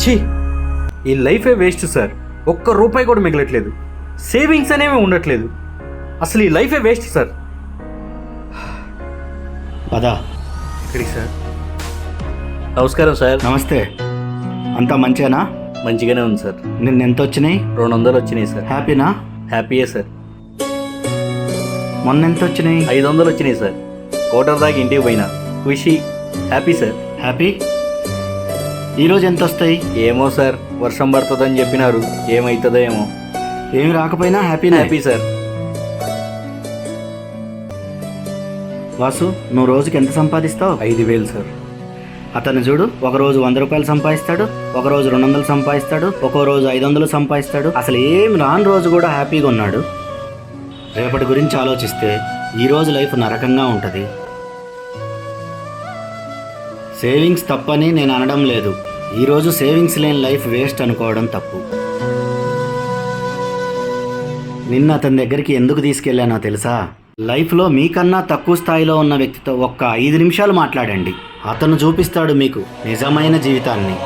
ఛీ, ఈ లైఫే వేస్ట్ సార్. ఒక్క రూపాయి కూడా మిగలట్లేదు. సేవింగ్స్ అనేవి ఉండట్లేదు. అసలు ఈ లైఫే వేస్ట్ సార్. పదా. ఇక్కడికి సార్. నమస్కారం సార్. నమస్తే. అంతా మంచేనా? మంచిగానే ఉంది సార్. నిన్న ఎంత వచ్చినాయి? 200 వచ్చినాయి సార్. హ్యాపీనా? హ్యాపీయే సార్. మొన్న ఎంత వచ్చినాయి? 500 వచ్చినాయి సార్. కోటర్ దాకా ఇంటికి పోయినా. ఖుషి, హ్యాపీ సార్. హ్యాపీ. ఈరోజు ఎంత వస్తాయి? ఏమో సార్, వర్షం పడుతుందని చెప్పినారు. ఏమవుతుందో ఏమో. ఏమి రాకపోయినా హ్యాపీనా? Happy sir. వాసు, నువ్వు రోజుకి ఎంత సంపాదిస్తావు? 5,000 సార్. అతను చూడు, ఒకరోజు 100 రూపాయలు సంపాదిస్తాడు, ఒకరోజు 200 సంపాదిస్తాడు, ఒక్కో రోజు 500 సంపాదిస్తాడు. అసలు ఏం రాని రోజు కూడా హ్యాపీగా ఉన్నాడు. రేపటి గురించి ఆలోచిస్తే ఈరోజు లైఫ్ నరకంగా ఉంటుంది. సేవింగ్స్ తప్పని నేను అనడం లేదు. ఈరోజు సేవింగ్స్ లేని లైఫ్ వేస్ట్ అనుకోవడం తప్పు. నిన్న అతని దగ్గరికి ఎందుకు తీసుకెళ్లానో తెలుసా? లైఫ్లో మీకన్నా తక్కువ స్థాయిలో ఉన్న వ్యక్తితో ఒక్క 5 నిమిషాలు మాట్లాడండి. అతను చూపిస్తాడు మీకు నిజమైన జీవితాన్ని.